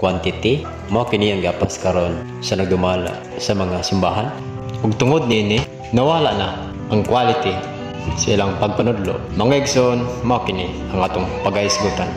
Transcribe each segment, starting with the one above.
quantity mao kini ang gapas karon sa nagdumala sa mga simbahan ug tungod niini nawala na ang quality sa ilang pagpanudlo. Mga igsoon, mao kini ang atong pagaisgutan.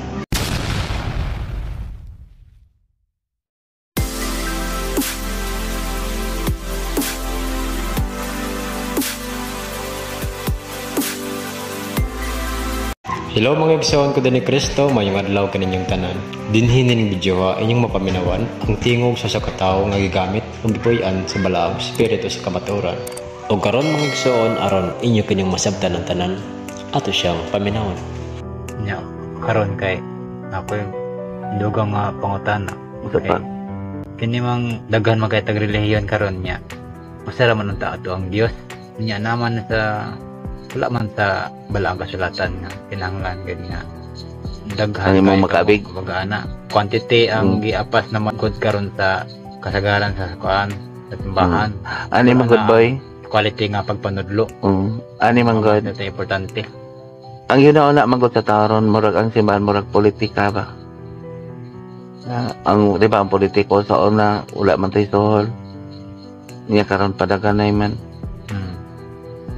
Hello mga igsoon ko din ni Kristo, mayong adlaw kaninyong tanan. Dinhin ning video ha inyong mapaminawan ang tingog sa sakatawo nga gigamit ug gipuy-an sa balaog spirito sa kamatuoran. O karon mga igsoon aron inyo kining masabtan ng tanan ato siyang paminawan. Nya karon kay ako yung dugang nga pangutana. Okay. Kini mang daghan man kay tag relihiyon karon nya. Masara man unta ato ang Dios. Nya naman sa wala man sa balaang kasulatan nga kinahanglan gid nga daghan imong makabig bagana quantity ang giapas naman gud karon sa kasagaran sa kuan sa simbahan. Ani man good boy quality nga pagpanudlo. Ani man god ito importante. Ang yun na magod sa taron murag ang simbahan murag politika ba. Ang di ba ang politiko sa una wala man tay sohol. Niya karon padaganay man.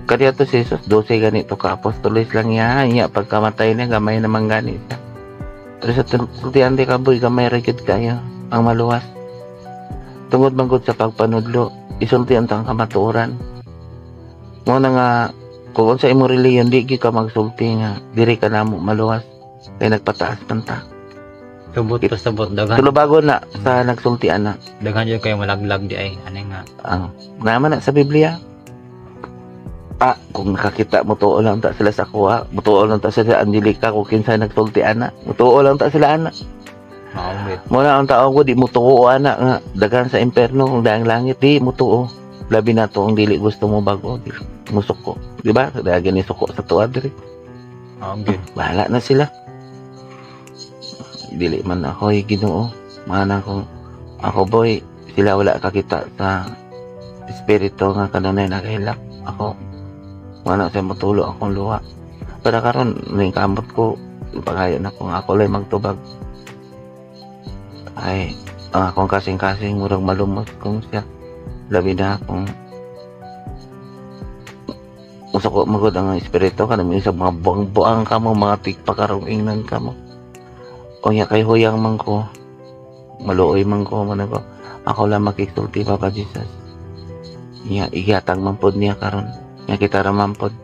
Kaya to si Jesus 12 ganito ka apostoles lang niya pagkamatay niya gamay naman gani siya. Pero sa sultian di kaboy gamay ra gid kaya ang maluwas. Tungod manggod sa pagpanudlo isultian tang kamatuoran. Mo na nga kung sa imo reliyon di ka magsulti nga diri ka namo maluwas kay nagpataas man ta. Subot to sabot daghan. Tulo bago na sa nagsultian na. Daghan jud kay malaglag di ay ani nga. Naman na sa Biblia. Kung nakakita mo tuo lang ta sila sa kuha, mutuo lang ta sila Angelica kung kinsa nagsultian na. Mutuo lang ta sila ana. Mo na ang tao ko di mutuo ana nga daghan sa imperno kung daang langit di mutuo. Labi na to ang dili gusto mo bago di musuko. Di ba? Daghan ni suko sa tuwa diri. Bahala na sila. Dili man ako Ginoo. Mana ko ako boy sila wala kakita sa espiritu nga kanunay nakahilak. Ako wala sa matulo akong luha. Pero karon ning kamot ko pagayon ako nga ako lay magtubag. Ay akong kasing-kasing murag malumot kung siya. Labi na akong usa ko magod ang espiritu kanang isa mga buang-buang kamo mga tigpakarong ingnan kamo. O nya kay huyang man ko. Maluoy man ko man ako. Ako lang makisulti Papa Jesus. Nya igatag man pod niya karon. Nya kita ra man pod.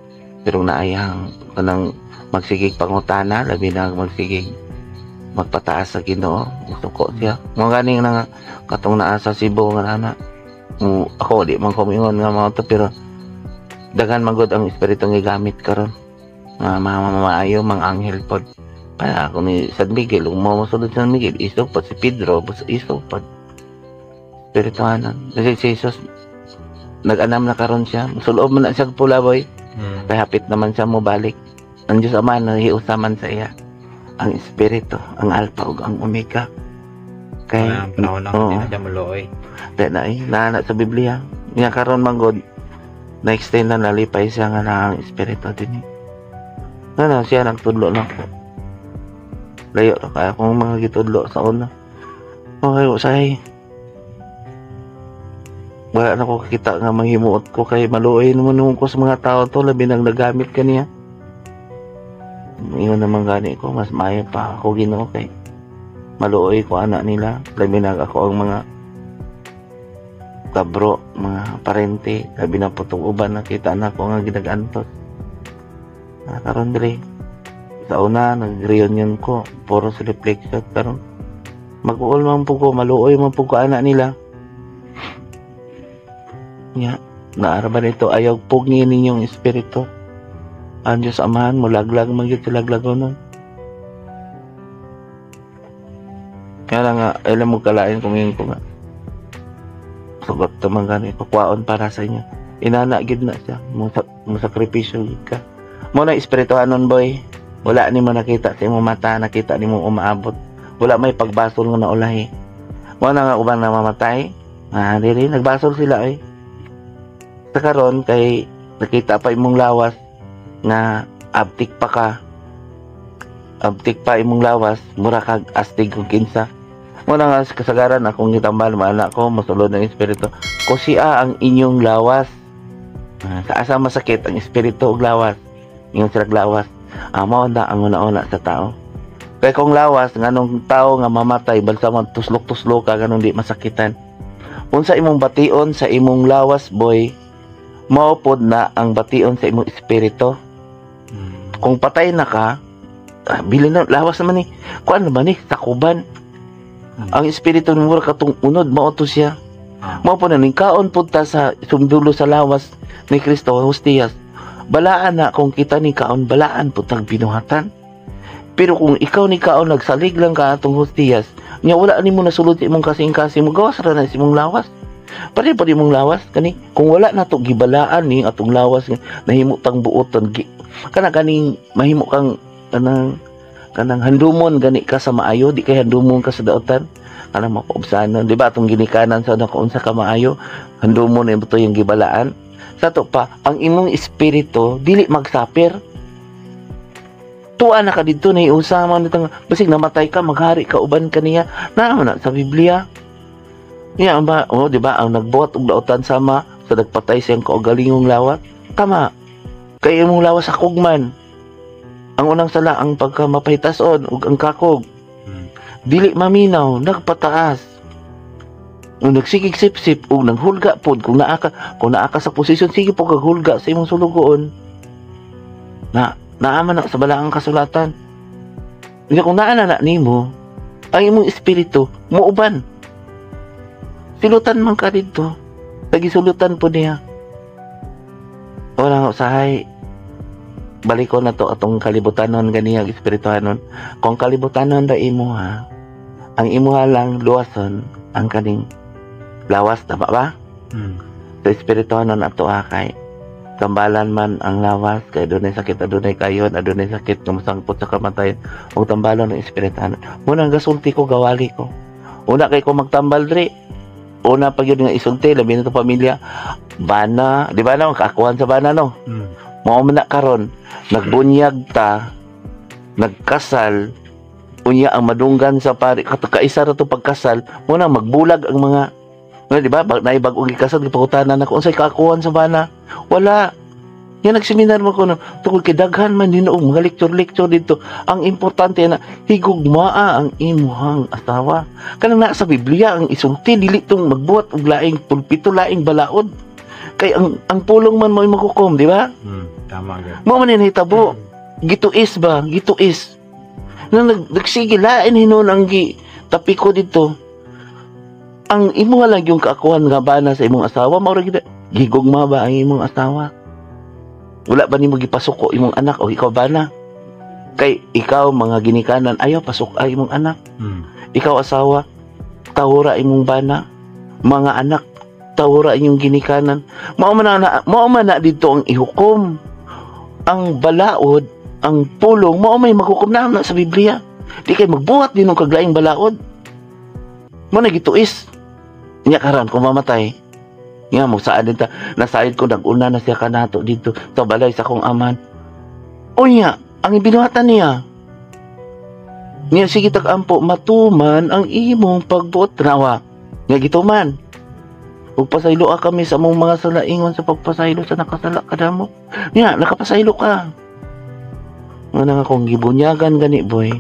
Pero naayang kanang magsigig pangutana labi na magsigig magpataas sa Ginoo. Gusto ko siya. Mo ganing na katong naa sa Cebu nga ana. Ako di man ko mingon nga mao to pero daghan magod ang espiritu nga gamit karon. Maayo mang anghel pod. Para ako ni San Miguel, mo sulod San Miguel, isog pa si Pedro, isog pa. Espirituhanan. Kasi si Jesus nag-anam na karon siya. Suloob man na siya pula boy. Kaya hapit naman siya mo balik. Ang Diyos Ama nahiusaman sa iya. Ang espiritu, ang alpha ug ang omega. Kaya panahon lang din siya maluoy. Na sa Biblia. Nga karon manggod na-extend na nalipay siya nga na ang espiritu din. Siya nagtudlo lang ko. Layo ra kaya kung mga gitudlo sa una. Okay, usay. Wala na ko kita nga manghimuot ko kay maluoy naman ko sa mga tao to labi nang nagamit kaniya. Iyon naman gani ko mas maayo pa ako Ginoo kay maluoy ko anak nila labi na ako ang mga kabro, mga parente, labi na putong uban nakita na ko nga ginagantos. Karon diri sa una nag-reunion ko puro sa reflection karon mag-uol man po ko maluoy man po ko anak nila naaraban ito ayaw pugni ninyong espiritu ang Diyos Amahan mo laglag magyud sila laglagon kaya nga alam mo kalain kung yun ko nga sugot naman gani pakwaon para sa inyo inana gid na siya mo sakripisyo ka mo na espirituhanon boy. Wala ni mo nakita sa imong mata, nakita ni mo umaabot. Wala may pagbasol nga naulahi. Wala nga ubang namamatay. Dili nagbasol sila Sa karon kay nakita pa imong lawas nga abtik pa ka. Abtik pa imong lawas, mura kag astig kung kinsa. Muna nga sa kasagaran akong gitambal mga anak ko masulod ng espiritu. Kusia ang inyong lawas. Sa asa masakit ang espiritu ug lawas. Ingon sila lawas. Mao na ang una-una sa tao. Kaya kung lawas nganong tao nga mamatay balsa man tuslok-tuslok ka ganun di masakitan. Unsa imong bation sa imong lawas boy, mao pod na ang bation sa imong espiritu. Kung patay na ka, bilin na lawas naman ni. Kuan naman ni sakuban. Ang espiritu ni mura katong unod mao to siya. Mao po na ning kaon pud ta sa sumdulo sa lawas ni Kristo hostiyas. Balaan na kung kita ni kaon balaan pud tag binuhatan. Pero kung ikaw ni kaon nagsalig lang ka atong hostiyas, nya wala nimo nasulod sa imong kasing-kasing mo gawas ra na sa imong lawas. Pare pa imong lawas kani kung wala na to gibalaan ni atong lawas nahimo tang buoton kana kaning mahimo kang kanang handumon gani ka sa maayo di kay handumon ka sa daotan kana mapaubsanon di ba atong ginikanan sa kung unsa ka maayo handumon ay buto yung gibalaan sa to pa ang imong espiritu dili magsapir tuwa na ka dito na iusama nitong basig namatay ka maghari ka uban kaniya na sa Biblia niya ba di ba ang nagbuhat og daotan sama sa nagpatay siyang kaugalingong lawat tama kay imong lawas sa kugman. Ang unang sala ang pagkamapahitason ug ang kakog. Dili maminaw, nagpataas. Ug nagsigig sip-sip ug naghulga pod kung naa ka sa posisyon sige po kaghulga sa imong sulugoon. Naaman na sa balaang kasulatan. Nga kung naa na nimo, ang imong espiritu muuban. Silutan man ka dito. Nagisulutan po niya. Wala usahay. Balik ko na to atong kalibutanon ganiyang espirituhanon. Kung kalibutanon ra imo ha, ang imuha lang luwason ang kaning lawas tama ba? Sa espirituhanon ato kay tambalan man ang lawas kay dunay sakit adunay kayon adunay sakit nga masangpot sa kamatayon ug tambalon ng espirituhanon. Muna gasulti ko gawali ko. Una kay ko magtambal diri. Una pag yun nga isulti labi na to pamilya. Bana, di ba na kaakuhan sa bana no? Mao man na karon nagbunyag ta nagkasal unya ang madunggan sa pari kaisa ra to pagkasal muna magbulag ang mga di ba naibag og ikasal gipangutanan nako unsay kaakuhan sa bana wala yan nagseminar mo ko no tungod kay daghan man din og mga lecture dito ang importante na higugmaa ang imuhang asawa kanang naa sa Biblia ang isulti dili tong magbuhat og laing pulpito laing balaod kay ang pulong man mo makukom di ba tama gyud mo man ni hitabo gituis ba gituis nang nagsige lain hinon ang tapi ko dito ang imo lang yung kaakuhan nga bana sa imong asawa mao ra gid gigugma ba ang imong asawa wala ba nimo gipasuko imong anak o ikaw bana kay ikaw mga ginikanan ayaw pasok ay imong anak ikaw asawa tawra imong bana mga anak tawra inyong ginikanan mao man na dito ang ihukom ang balaod ang pulong mao may maghukom na sa Biblia di kay magbuhat din ng kaglaing balaod mo nagituis nya karon kung mamatay nga mo saan din ta nasayod ko naguna na siya kanato dito sa balay sa kong aman unya ang ibinuhatan niya sige tag-ampo matuman ang imong pagbuot nawa nga gituman ug pasaylo kami sa among mga salaingon sa pagpasaylo sa nakasala kadamo nya nakapasaylo ka nga nga kung gibunyagan gani boy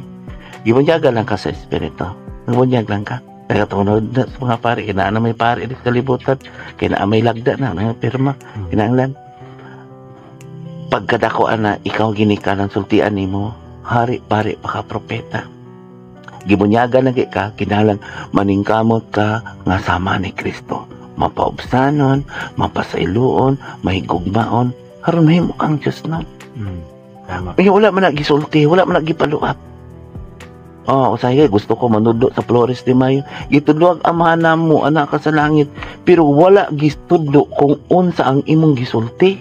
gibunyagan lang ka sa espiritu gibunyag lang ka kaya tunod na sa mga pari kinaan na may pari sa kalibutan kinaan may lagda na nga pirma kinahanglan pagkadakoan na ikaw ginikanan sultian nimo hari pari pa ka propeta gibunyagan lagi ka kinahanglan maningkamot ka nga sama ni Kristo mapaubsanon mapasailuon mahigugmaon aron mahimo kang Dios na tama wala man nagisulti wala man nagipaluap usay gusto ko manudlo sa Flores de Mayo gitudlo ang amahan mo anak ka sa langit pero wala gistudlo kung unsa ang imong gisulti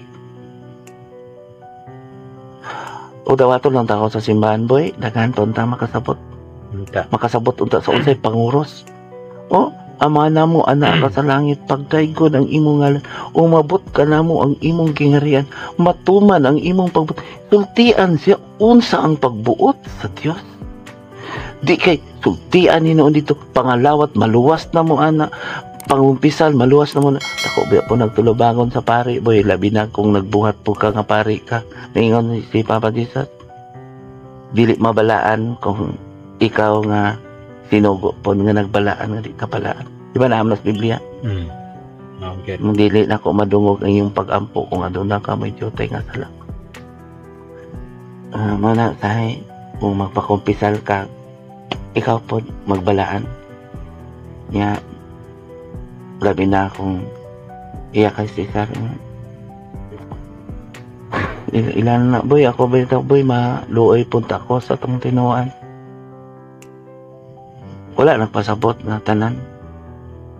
o dawato lang ta ko sa simbahan boy daghan tonta makasabot unta sa unsay panguros amana mo anak ka sa langit pagdaygod ang imong ngalan umabot ka namo ang imong gingarian matuman ang imong pagbuot sultian siya unsa ang pagbuot sa Dios Di kay sultian ni noon dito pangalawat maluwas na mo ana, pangumpisal maluwas na mo na. Ako biya po nagtulubangon sa pari boy, labi na kung nagbuhat po ka nga pari ka. Ningon si Papa Jesus, dili mabalaan kung ikaw nga sinugo po nga nagbalaan nga di kapalaan. Di ba naam nas Biblia? Okay. Mung dili na ko madungog ang iyong pag-ampo kung aduna ka may diyotay nga sala. Mana tayo, kung magpakumpisal ka, ikaw po magbalaan. Nya, labi na akong iya kay Cesar. Ilan na, boy, ako ba ito, boy, maluoy punta ko sa itong tinuan. Wala nagpasabot na tanan.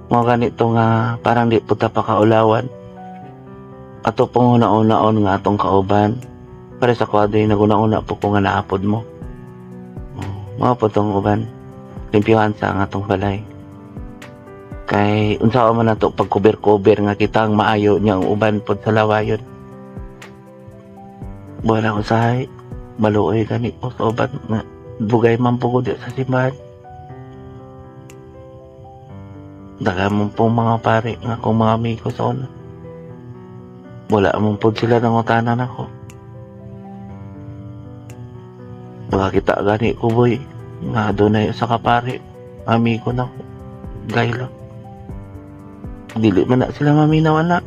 Mga ganito nga, parang di puta pa kaulawan. Ato pong una-unaon nga atong kauban. Para sa kwadro yung naguna-una po kung nga naapod mo. Mga po itong uban. Limpiyuhan sa nga atong balay. Kay, unsa man na ito, pag-cover-cover nga kitang maayo niyang uban po sa lawayon. Wala ko sahay, maluoy gani po sa uban nga bugay man po ko di sa simbahan. Daga mo pong mga pare nga kung mga amigo sa una. Wala mo po sila ng utanan ako. Makakita gani ko boy, nga doon na sa kapare, amigo na ko, gayla. Dili man na sila maminaw na.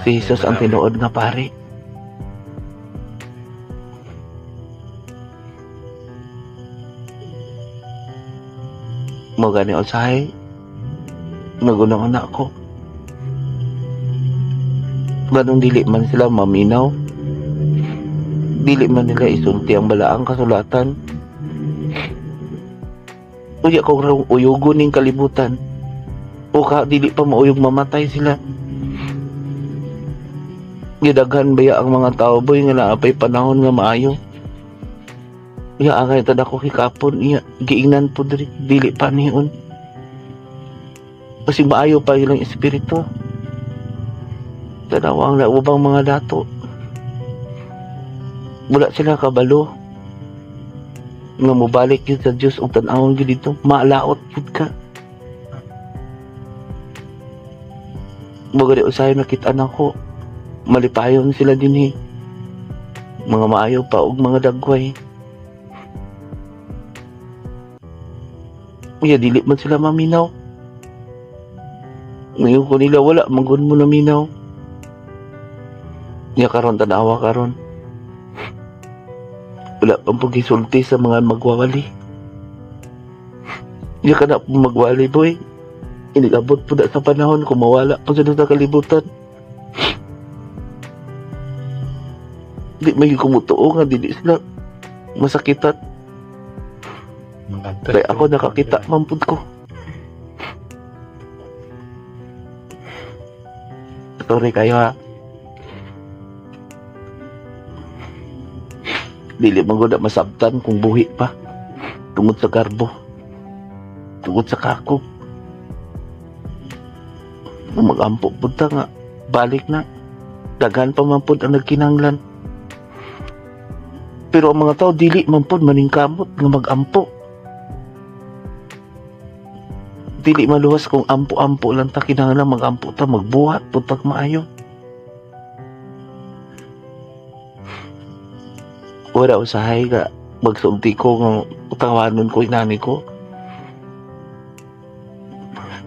Si Jesus ang tinuod nga pare. Mo gani usahay, naguna-una ako. Ganong dili man sila maminaw, dili man nila isulti ang balaang kasulatan. Uya kong raw uyugon ning kalibutan, o ka dili pa mauyog mamatay sila. Gidaghan baya ang mga tao boy nga naapay panahon nga maayo. Iya angay tad ako kikapon, iya giingnan po dili pa niyon. Kasi maayo pa ilang espiritu. Tanawang na ubang mga dato. Wala sila kabalo. Nga mobalik yun sa Diyos o tanawang yun dito. Maalaot yun ka. Magari usahay nakita na ko. Malipayon sila din mga maayo pa og mga dagway. Uya dili man sila maminaw. Ngayon ko nila wala manggon mo na minaw. Nya karon tanawa karon. Wala pang pagisulti sa mga magwawali. Nya kana po magwali boy. Inigabot po na sa panahon kung mawala po sa kalibutan. Di may kumutuo nga dili sila masakitan. Kaya ako nakakita mampud ko. Sorry kayo ha. Dili man ko na masabtan kung buhi pa. Tungod sa karbo. Tungod sa kako. Mag-ampo punta nga. Balik na. Daghan pa mampud ang nagkinanglan. Pero ang mga tao dili man pod maningkamot nga mag-ampo. Dili maluwas kung ampo-ampo lang ta kinahanglan mag-ampo ta magbuhat pud pag maayo. Wala usahay ka magsulti ko nga utawanon ko inani ko.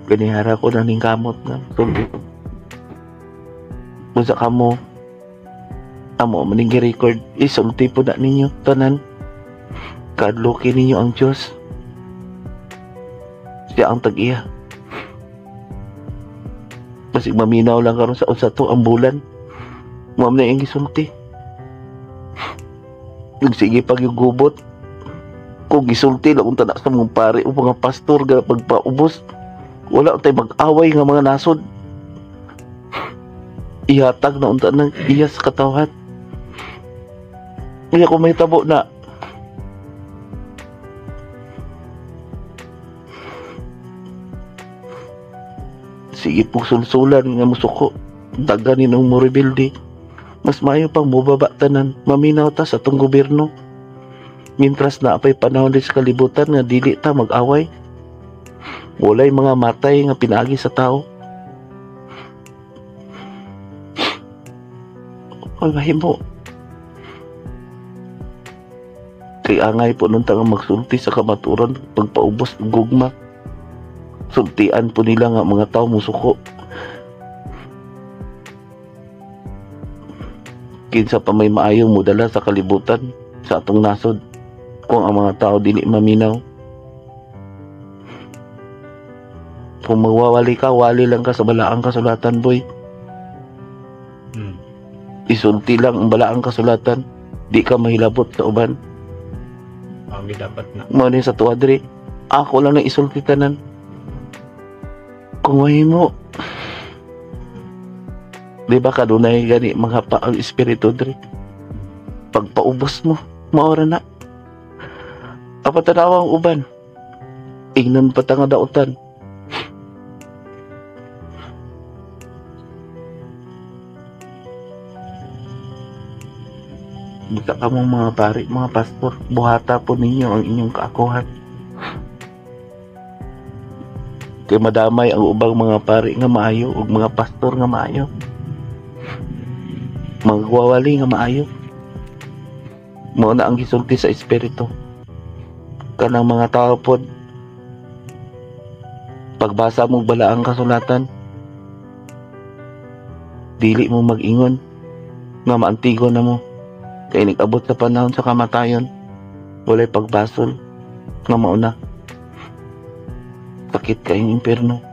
Ganihara ko na ningkamot nga sulti. Busa ka mo amo maning record isulti po na ninyo tanan. Kadloki ninyo ang Diyos. Siya ang tag-iya. Kasi maminaw lang karon sa usa to ang bulan. Ma'am na yung gisulti. Nagsige pag yung gubot. Kung gisulti lang kung tanak sa mga pare o mga pastor ga pagpaubos. Wala tayo mag-away nga mga nasod. Ihatag na unta ng iya sa katawan. Kaya kung may tabo na sige pong sulsulan nga musuko daganin ang mo rebuildi mas maayo pang mubaba tanan maminaw ta sa tong gobyerno Mintras na apay panahon din sa kalibutan nga dili ta mag-away. Walay mga matay nga pinagi sa tao. Ay mahimo. Kay angay po nung nga magsulti sa kamaturan pagpaubos ng gugma. Sultian po nila nga mga tao musuko. Kinsa pa may maayong mudala sa kalibutan sa atong nasod kung ang mga tao dili maminaw. Kung magwawali ka, wali lang ka sa balaang kasulatan, boy. Isulti lang ang balaang kasulatan, di ka mahilabot sa uban. Dapat na. Mo ni sa tuwadri, ako lang na isulti tanan. Kung mahimo, di ba kadunay gani mga ang espiritu diri? Pagpaubos mo, maora na. Apa tanawang uban? Ingnan pa nga dautan. Basta ka mong mga pari, mga pastor, buhata po ninyo ang inyong kaakuhan. Kaya madamay ang ubang mga pari nga maayo ug mga pastor nga maayo. Magwawali nga maayo. Mao na ang gisulti sa espiritu. Kanang mga tao pod pagbasa mo balaang kasulatan, dili mo mag-ingon nga maantigo na mo. Kaya nag-abot sa panahon sa kamatayon, walay pagbasol nga mauna. Sakit kayong impyerno.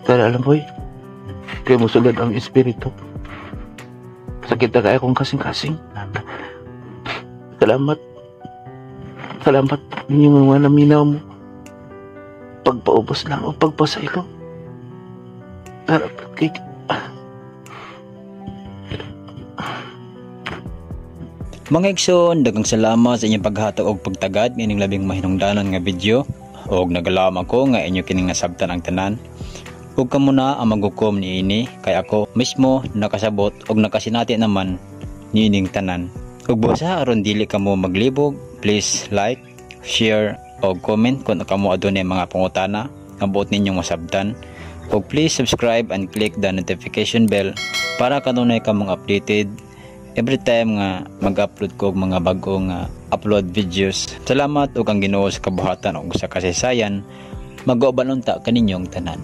Pero alam boy, kaya musulad ang espiritu. Sakit na kaya kong kasing-kasing. Salamat. Salamat ninyong mga naminaw mo. Pagpaubos lang o pagpasaylo. Harapat kay... Mga igsoon, daghang salamat sa inyong paghatag og pagtagad ining labing mahinungdanon nga video. Og nagalaom ako nga inyo kining nasabtan ang tanan. Ug kamo na ang maghukom niini kay ako mismo nakasabot og nakasinati naman niining tanan. Ug busa aron dili kamo maglibog, please like, share og comment kung kamo adunay mga pangutana nga buot ninyong masabtan. Ug please subscribe and click the notification bell para kanunay ka mga updated every time nga mag-upload ko og mga bagong upload videos. Salamat ug ang Ginoo sa kabuhatan ug sa kasaysayan. Mag-uban unta kaninyong tanan.